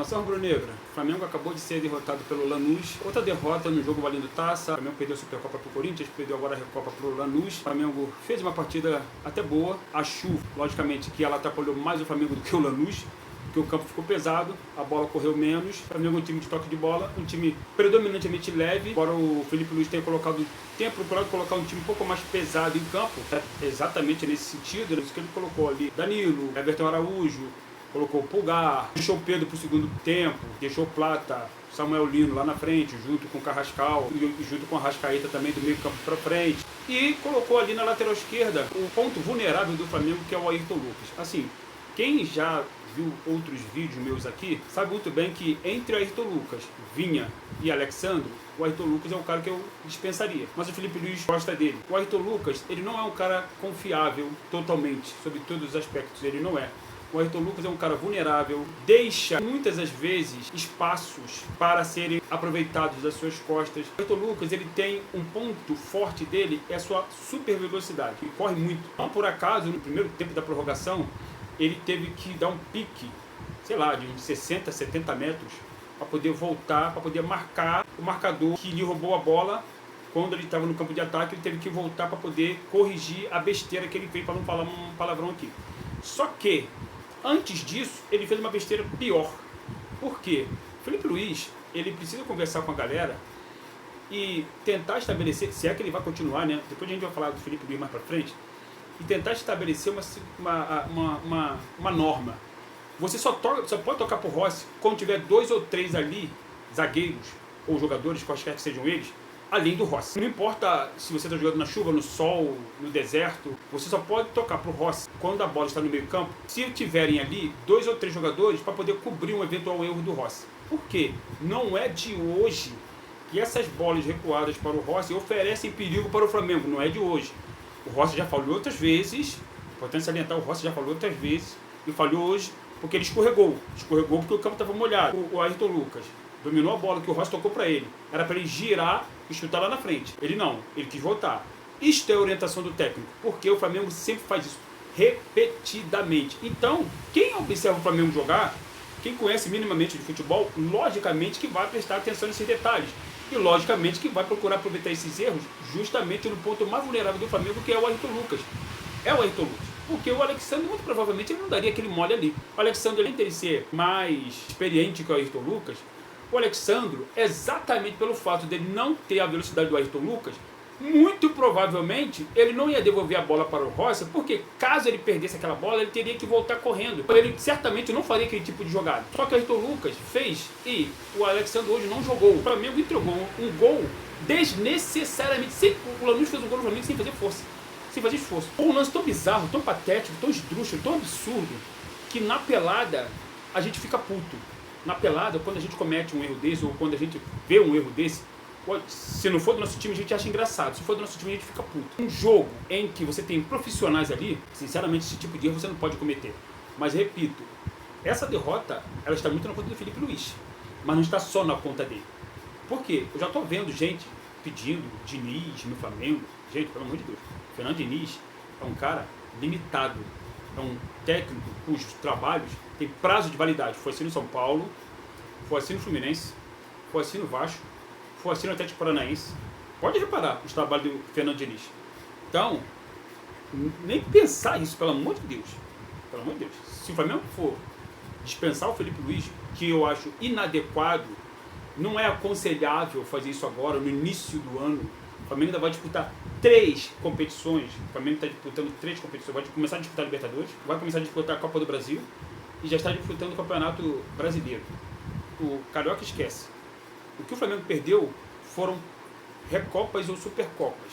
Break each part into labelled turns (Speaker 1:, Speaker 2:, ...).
Speaker 1: Nação rubro-negra, o Flamengo acabou de ser derrotado pelo Lanús. Outra derrota no jogo valendo taça. O Flamengo perdeu a Supercopa para o Corinthians, perdeu agora a Recopa para o Lanús. O Flamengo fez uma partida até boa. A chuva, logicamente, que ela atrapalhou mais o Flamengo do que o Lanús, porque o campo ficou pesado, a bola correu menos. O Flamengo é um time de toque de bola, um time predominantemente leve. Embora o Felipe Luiz tenha procurado colocar um time um pouco mais pesado em campo, exatamente nesse sentido, isso que ele colocou ali. Danilo, Everton Araújo, colocou o Pulgar, deixou o Pedro para o segundo tempo, deixou o Plata, Samuel Lino lá na frente, junto com o Carrascal, e junto com a Arrascaeta também do meio campo para frente. E colocou ali na lateral esquerda o ponto vulnerável do Flamengo, que é o Ayrton Lucas. Assim, quem já viu outros vídeos meus aqui, sabe muito bem que entre Ayrton Lucas, Vinha e Alexandro, o Ayrton Lucas é um cara que eu dispensaria. Mas o Felipe Luiz gosta dele. O Ayrton Lucas, ele não é um cara confiável totalmente, sobre todos os aspectos, ele não é. O Ayrton Lucas é um cara vulnerável, deixa muitas das vezes espaços para serem aproveitados das suas costas. O Ayrton Lucas, ele tem um ponto forte dele, é a sua super velocidade. Ele corre muito. Não por acaso, no primeiro tempo da prorrogação, ele teve que dar um pique, sei lá, de uns 60, 70 metros, para poder voltar, para poder marcar o marcador que lhe roubou a bola. Quando ele estava no campo de ataque, ele teve que voltar para poder corrigir a besteira que ele fez, para não falar um palavrão aqui. Só que, antes disso, ele fez uma besteira pior. Por quê? O Felipe Luiz, ele precisa conversar com a galera e tentar estabelecer, se é que ele vai continuar, né? Depois a gente vai falar do Felipe Luiz mais para frente, e tentar estabelecer uma norma. Você só pode tocar pro Rossi quando tiver 2 ou 3 ali, zagueiros ou jogadores, quaisquer que sejam eles, além do Rossi. Não importa se você está jogando na chuva, no sol, no deserto, você só pode tocar pro Rossi quando a bola está no meio campo, se tiverem ali 2 ou 3 jogadores para poder cobrir um eventual erro do Rossi. Por quê? Não é de hoje que essas bolas recuadas para o Rossi oferecem perigo para o Flamengo, não é de hoje. O Rossi já falhou outras vezes, importante salientar, o Rossi já falhou outras vezes, e falhou hoje porque ele escorregou. Escorregou porque o campo estava molhado. O Ayrton Lucas dominou a bola que o Rossi tocou para ele. Era para ele girar e chutar lá na frente. Ele não, ele quis voltar. Isto é a orientação do técnico, porque o Flamengo sempre faz isso, repetidamente. Então, quem observa o Flamengo jogar, quem conhece minimamente de futebol, logicamente que vai prestar atenção nesses detalhes. E logicamente que vai procurar aproveitar esses erros justamente no ponto mais vulnerável do Flamengo, que é o Ayrton Lucas. É o Ayrton Lucas. Porque o Alexandre, muito provavelmente, ele não daria aquele mole ali. O Alexandre, além dele ser mais experiente que o Ayrton Lucas, o Alexandre, exatamente pelo fato dele não ter a velocidade do Ayrton Lucas, muito provavelmente ele não ia devolver a bola para o Rossi, porque caso ele perdesse aquela bola, ele teria que voltar correndo. Ele certamente não faria aquele tipo de jogada. Só que o Ayrton Lucas fez e o Alexandre hoje não jogou. O Flamengo entregou um gol desnecessariamente. O Lanús fez um gol no Flamengo sem fazer força, sem fazer esforço. Um lance tão bizarro, tão patético, tão esdrúxulo, tão absurdo, que na pelada a gente fica puto. Na pelada, quando a gente comete um erro desse, ou quando a gente vê um erro desse, se não for do nosso time, a gente acha engraçado. Se for do nosso time, a gente fica puto. Um jogo em que você tem profissionais ali, sinceramente, esse tipo de erro você não pode cometer. Mas, repito, essa derrota, ela está muito na conta do Felipe Luiz. Mas não está só na conta dele. Por quê? Eu já estou vendo gente pedindo Diniz no Flamengo. Gente, pelo amor de Deus. O Fernando Diniz é um cara limitado. É um técnico cujos trabalhos têm prazo de validade. Foi assim no São Paulo, foi assim no Fluminense, foi assim no Vasco, foi assim no Atlético Paranaense. Pode reparar os trabalhos do Fernando Diniz. Então, nem pensar isso, pelo amor de Deus. Pelo amor de Deus. Se o Flamengo for dispensar o Felipe Luiz, que eu acho inadequado, não é aconselhável fazer isso agora, no início do ano. O Flamengo ainda vai disputar 3 competições. O Flamengo está disputando 3 competições. Vai começar a disputar a Libertadores, vai começar a disputar a Copa do Brasil e já está disputando o Campeonato Brasileiro. O Carioca esquece. O que o Flamengo perdeu foram Recopas ou Supercopas,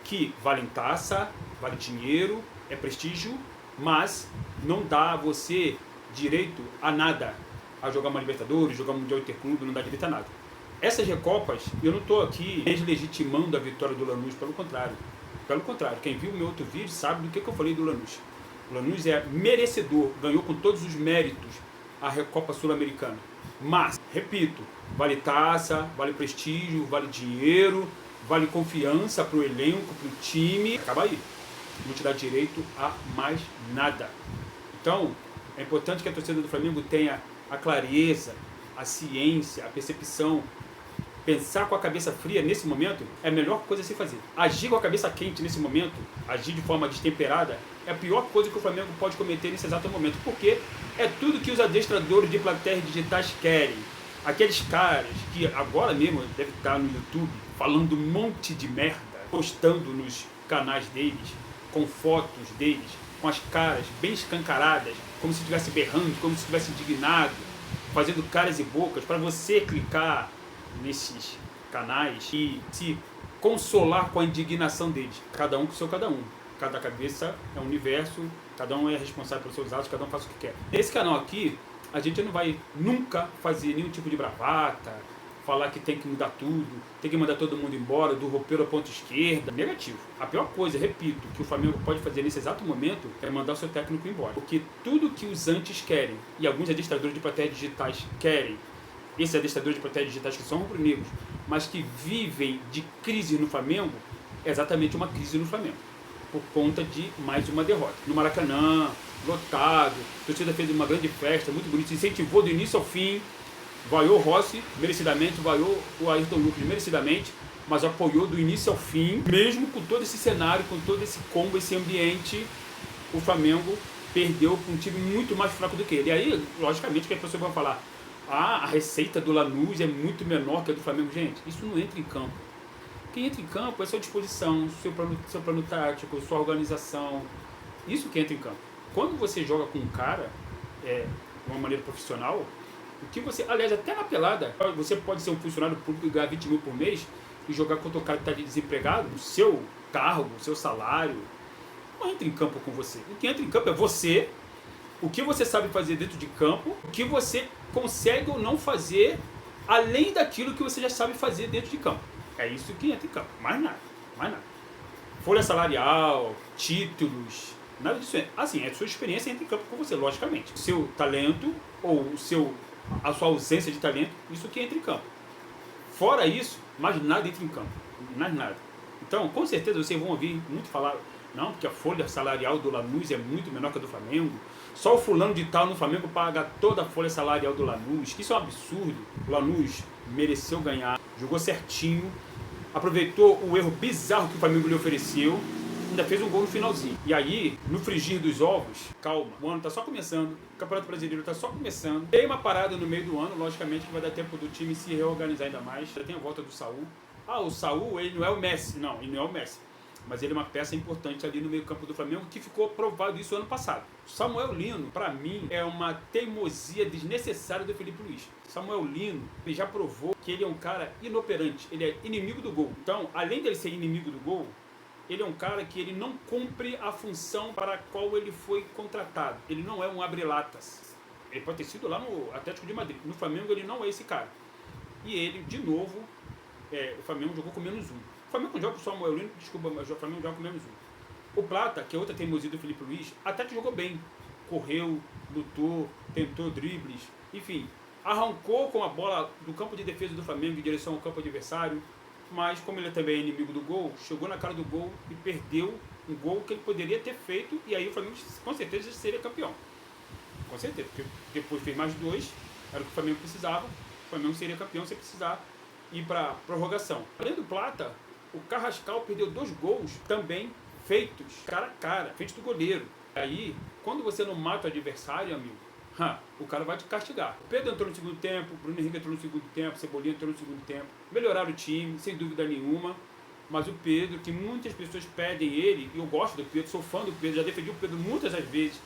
Speaker 1: que valem taça, vale dinheiro, é prestígio, mas não dá a você direito a nada. A jogar uma Libertadores, jogar um Mundial Interclube, não dá direito a nada. Essas Recopas, eu não estou aqui deslegitimando a vitória do Lanús, pelo contrário. Pelo contrário, quem viu o meu outro vídeo sabe do que eu falei do Lanús. O Lanús é merecedor, ganhou com todos os méritos a Recopa Sul-Americana. Mas, repito, vale taça, vale prestígio, vale dinheiro, vale confiança para o elenco, para o time. Acaba aí. Não te dá direito a mais nada. Então, é importante que a torcida do Flamengo tenha a clareza, a ciência, a percepção, pensar com a cabeça fria nesse momento é a melhor coisa a se fazer. Agir com a cabeça quente nesse momento, agir de forma destemperada, é a pior coisa que o Flamengo pode cometer nesse exato momento, porque é tudo que os adestradores de plateias digitais querem. Aqueles caras que agora mesmo devem estar no YouTube falando um monte de merda, postando nos canais deles, com fotos deles, com as caras bem escancaradas, como se estivesse berrando, como se estivesse indignado, fazendo caras e bocas para você clicar nesses canais e se consolar com a indignação deles. Cada um com o seu cada um. Cada cabeça é um universo, cada um é responsável pelos seus atos, cada um faz o que quer. Nesse canal aqui, a gente não vai nunca fazer nenhum tipo de bravata, falar que tem que mudar tudo, tem que mandar todo mundo embora, do roupeiro à ponta esquerda. Negativo. A pior coisa, repito, que o Flamengo pode fazer nesse exato momento é mandar o seu técnico embora. Porque tudo que os antes querem, e alguns adestradores de plateias digitais querem, esses adestradores de plateias digitais que são rubro-negros, mas que vivem de crise no Flamengo, é exatamente uma crise no Flamengo, por conta de mais uma derrota. No Maracanã, lotado, a torcida fez uma grande festa, muito bonito, se incentivou do início ao fim, vaiou o Rossi merecidamente, vaiou o Ayrton Lucas merecidamente, mas apoiou do início ao fim, mesmo com todo esse cenário, com todo esse combo, esse ambiente, o Flamengo perdeu com um time muito mais fraco do que ele. E aí, logicamente, que as pessoas vão falar, a receita do Lanús é muito menor que a do Flamengo. Gente, isso não entra em campo. Quem entra em campo é a sua disposição, seu plano tático, sua organização. Isso que entra em campo. Quando você joga com um cara, de uma maneira profissional, o que você, aliás, até na pelada, você pode ser um funcionário público e ganhar 20 mil por mês e jogar contra o cara que está desempregado, o seu cargo, o seu salário, não entra em campo com você. O que entra em campo é você, o que você sabe fazer dentro de campo, o que você consegue ou não fazer, além daquilo que você já sabe fazer dentro de campo. É isso que entra em campo, mais nada, mais nada. Folha salarial, títulos, nada disso. Assim, a sua experiência entra em campo com você, logicamente. O seu talento ou a sua ausência de talento, isso que entra em campo. Fora isso, mais nada entra em campo, mais nada. Então, com certeza vocês vão ouvir muito falar, não, porque a folha salarial do Lanús é muito menor que a do Flamengo. Só o fulano de tal no Flamengo paga toda a folha salarial do Lanús. Isso é um absurdo. O Lanús mereceu ganhar, jogou certinho, aproveitou o erro bizarro que o Flamengo lhe ofereceu, ainda fez um gol no finalzinho. E aí, no frigir dos ovos, calma, o ano tá só começando, o Campeonato Brasileiro tá só começando. Tem uma parada no meio do ano, logicamente que vai dar tempo do time se reorganizar ainda mais. Já tem a volta do Saul. O Saul, ele não é o Messi. Não, ele não é o Messi. Mas ele é uma peça importante ali no meio-campo do Flamengo, que ficou provado isso ano passado. Samuel Lino, para mim, é uma teimosia desnecessária do Felipe Luiz. Samuel Lino, ele já provou que ele é um cara inoperante, ele é inimigo do gol. Então, além dele ser inimigo do gol, ele é um cara que ele não cumpre a função para a qual ele foi contratado. Ele não é um abre-latas. Ele pode ter sido lá no Atlético de Madrid. No Flamengo ele não é esse cara. E ele, de novo, o Flamengo jogou com menos um. O Flamengo não joga com o Samuel Lino, desculpa, mas o Flamengo joga com menos um. O Plata, que é outra teimosia do Felipe Luiz, até que jogou bem. Correu, lutou, tentou dribles, enfim. Arrancou com a bola do campo de defesa do Flamengo em direção ao campo adversário, mas como ele também é inimigo do gol, chegou na cara do gol e perdeu um gol que ele poderia ter feito, e aí o Flamengo com certeza seria campeão. Com certeza, porque depois fez mais dois, era o que o Flamengo precisava, o Flamengo seria campeão sem precisar ir para a prorrogação. Além do Plata, o Carrascal perdeu 2 gols também feitos cara a cara, feitos do goleiro. Aí, quando você não mata o adversário, amigo, o cara vai te castigar. O Pedro entrou no segundo tempo, o Bruno Henrique entrou no segundo tempo, o Cebolinha entrou no segundo tempo. Melhoraram o time, sem dúvida nenhuma. Mas o Pedro, que muitas pessoas pedem ele, e eu gosto do Pedro, sou fã do Pedro, já defendi o Pedro muitas das vezes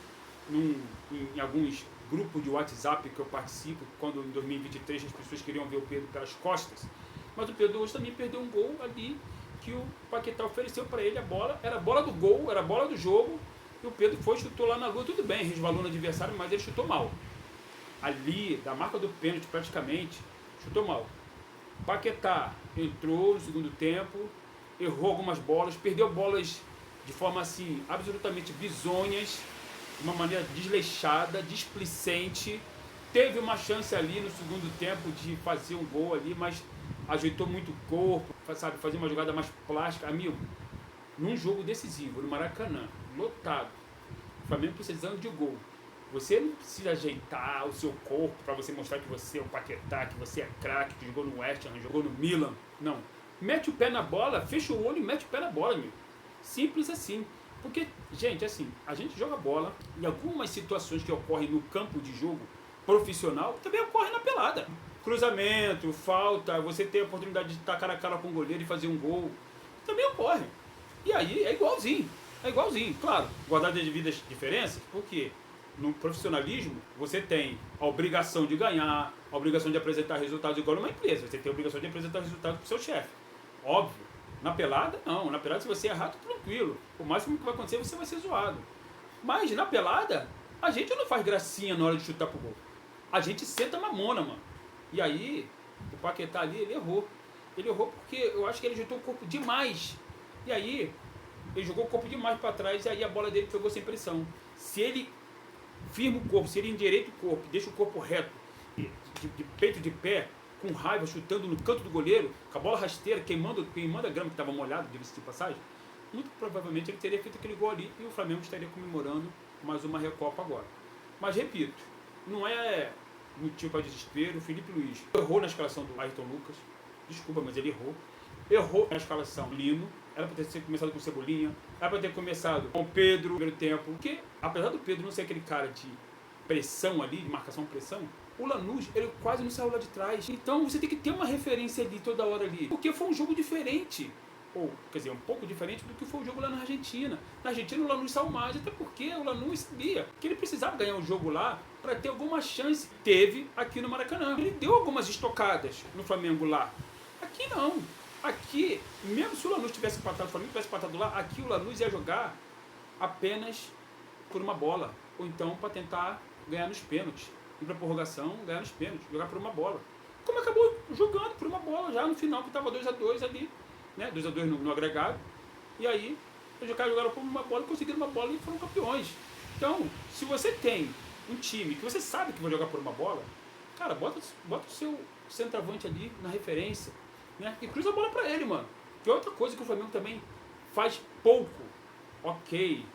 Speaker 1: em alguns grupos de WhatsApp que eu participo, quando em 2023 as pessoas queriam ver o Pedro pelas costas. Mas o Pedro hoje também perdeu um gol ali que o Paquetá ofereceu para ele, a bola, era a bola do gol, era a bola do jogo, e o Pedro chutou lá na lua, tudo bem, resvalou no adversário, mas ele chutou mal. Ali, da marca do pênalti praticamente, chutou mal. Paquetá entrou no segundo tempo, errou algumas bolas, perdeu bolas de forma assim, absolutamente bizonhas, de uma maneira desleixada, displicente. Teve uma chance ali no segundo tempo de fazer um gol ali, mas ajeitou muito o corpo, sabe, fazer uma jogada mais plástica. Amigo, num jogo decisivo, no Maracanã, lotado, o Flamengo precisando de gol, Você não precisa ajeitar o seu corpo para você mostrar que você é o Paquetá, que você é craque, que jogou no West Ham, jogou no Milan. Não. Mete o pé na bola, fecha o olho e mete o pé na bola, meu. Simples assim. Porque, gente, assim, a gente joga bola e algumas situações que ocorrem no campo de jogo profissional também ocorrem na pelada. Cruzamento, falta, você tem a oportunidade de estar cara a cara com o goleiro e fazer um gol. Também ocorre. E aí é igualzinho. É igualzinho, claro, guardar as devidas diferenças, porque no profissionalismo você tem a obrigação de ganhar, a obrigação de apresentar resultados igual numa empresa, você tem a obrigação de apresentar resultados para o seu chefe. Óbvio. Na pelada, não. Na pelada, se você errar, tá tranquilo. O máximo que vai acontecer, você vai ser zoado. Mas na pelada, a gente não faz gracinha na hora de chutar pro gol. A gente senta mamona, mano. E aí, o Paquetá ali, ele errou. Ele errou porque eu acho que ele juntou o corpo demais. E aí, ele jogou o corpo demais para trás e aí a bola dele pegou sem pressão. Se ele firma o corpo, se ele endireita o corpo, deixa o corpo reto, de peito de pé, com raiva, chutando no canto do goleiro, com a bola rasteira, queimando a grama que estava molhada, diga-se de passagem, muito provavelmente ele teria feito aquele gol ali e o Flamengo estaria comemorando mais uma Recopa agora. Mas repito, não é motivo para desespero. O Felipe Luiz errou na escalação do Ayrton Lucas, desculpa, mas ele errou. Errou na escalação do Lino, era para ter começado com o Cebolinha, era para ter começado com o Pedro no primeiro tempo, porque apesar do Pedro não ser aquele cara de pressão ali, de marcação-pressão, o Lanús, ele quase não saiu lá de trás. Então você tem que ter uma referência ali toda hora ali, porque foi um jogo diferente. Ou, quer dizer, um pouco diferente do que foi o jogo lá na Argentina. Na Argentina o Lanús saiu mais, até porque o Lanús sabia que ele precisava ganhar o jogo lá para ter alguma chance. Teve aqui no Maracanã. Ele deu algumas estocadas no Flamengo lá. Aqui não. Aqui, mesmo se o Lanús tivesse empatado, o Flamengo tivesse empatado lá, aqui o Lanús ia jogar apenas por uma bola. Ou então para tentar ganhar nos pênaltis. Ir para prorrogação, ganhar nos pênaltis, jogar por uma bola. Como acabou jogando por uma bola já no final, que estava 2-2 ali. Né, 2-2 no agregado, e aí os caras jogaram por uma bola, conseguiram uma bola e foram campeões. Então, se você tem um time que você sabe que vai jogar por uma bola, cara, bota o seu centroavante ali na referência, né, e cruza a bola pra ele, mano. Que é outra coisa que o Flamengo também faz pouco. Ok,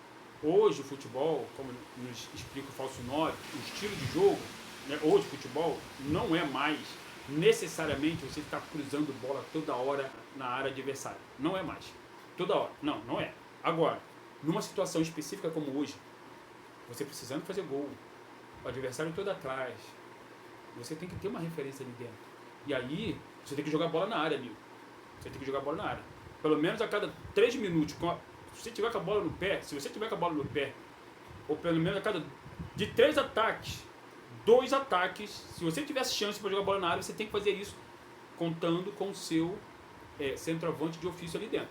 Speaker 1: hoje o futebol, como nos explica o Falso 9, o estilo de jogo, né, hoje o futebol não é mais necessariamente você está cruzando bola toda hora na área adversária. Não é mais. Toda hora. Não, não é. Agora, numa situação específica como hoje, você precisando fazer gol, o adversário todo atrás, você tem que ter uma referência ali dentro. E aí, você tem que jogar bola na área, amigo. Você tem que jogar bola na área. Pelo menos a cada 3 minutos, se você tiver com a bola no pé, ou pelo menos a cada de 3 ataques, 2 ataques, se você tivesse chance para jogar bola na área, você tem que fazer isso contando com o seu centroavante de ofício ali dentro,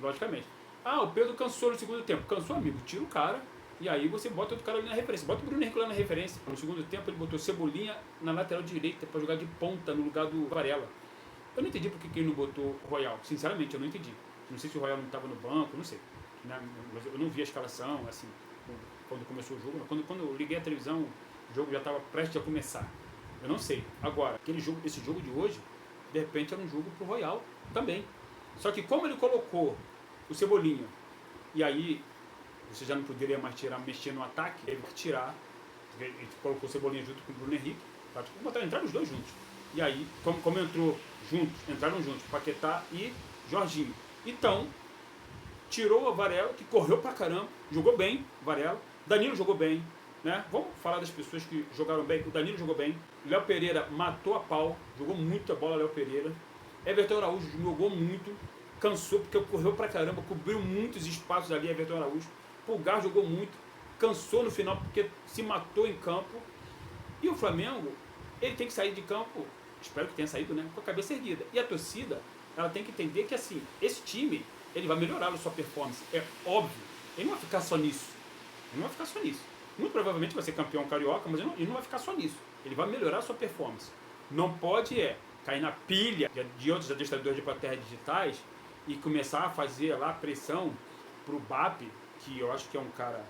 Speaker 1: logicamente. Ah, o Pedro cansou no segundo tempo. Cansou, amigo? Tira o cara e aí você bota outro cara ali na referência. Bota o Bruno Henrique lá na referência. No segundo tempo ele botou Cebolinha na lateral direita para jogar de ponta no lugar do Varela. Eu não entendi porque ele não botou o Royal. Sinceramente, eu não entendi. Não sei se o Royal não estava no banco, não sei. Eu não vi a escalação, assim, quando começou o jogo. Quando eu liguei a televisão, o jogo já estava prestes a começar. Eu não sei. Agora, esse jogo de hoje, de repente era um jogo pro Royal também. Só que como ele colocou o Cebolinha, e aí você já não poderia mais mexer no ataque, ele vai tirar, ele colocou o Cebolinha junto com o Bruno Henrique, para entrar os dois juntos. E aí, como entraram juntos, Paquetá e Jorginho. Então, tirou o Varela, que correu pra caramba, jogou bem, Varela, Danilo jogou bem, né? Vamos falar das pessoas que jogaram bem. O Danilo jogou bem, Léo Pereira matou a pau, jogou muito a bola, Léo Pereira. Everton Araújo jogou muito, cansou porque correu pra caramba, cobriu muitos espaços ali, Everton Araújo. Pulgar jogou muito, cansou no final porque se matou em campo. E o Flamengo, ele tem que sair de campo, espero que tenha saído, né, com a cabeça erguida. E a torcida, ela tem que entender que assim, esse time, ele vai melhorar a sua performance, é óbvio. Ele não vai ficar só nisso. Muito provavelmente vai ser campeão carioca, mas ele não vai ficar só nisso. Ele vai melhorar a sua performance. Não pode cair na pilha de outros adestradores de plateias digitais e começar a fazer lá pressão pro BAP, que eu acho que é um cara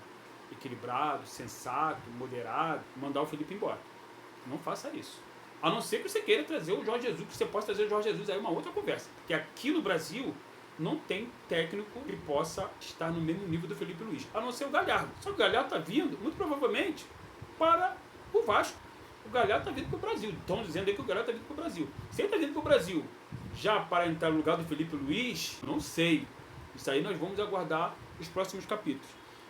Speaker 1: equilibrado, sensato, moderado, mandar o Felipe embora. Não faça isso. A não ser que você queira trazer o Jorge Jesus, que você possa trazer o Jorge Jesus aí uma outra conversa. Porque aqui no Brasil não tem técnico que possa estar no mesmo nível do Felipe Luiz, a não ser o Galhardo. Só que o Galhardo está vindo, muito provavelmente, para o Vasco. O Galhardo está vindo para o Brasil. Estão dizendo aí que o Galhardo está vindo para o Brasil. Se ele está vindo para o Brasil já para entrar no lugar do Felipe Luiz, não sei. Isso aí nós vamos aguardar os próximos capítulos.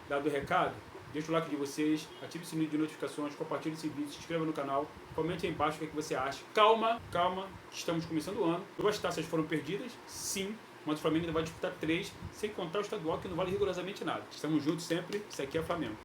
Speaker 1: Dado o recado, deixa o like de vocês, ative o sininho de notificações, compartilhe esse vídeo, se inscreva no canal, comente aí embaixo o que você acha. Calma, que estamos começando o ano. 2 taças foram perdidas, sim, mas o Flamengo ainda vai disputar 3, sem contar o estadual, que não vale rigorosamente nada. Estamos juntos sempre, isso aqui é Flamengo.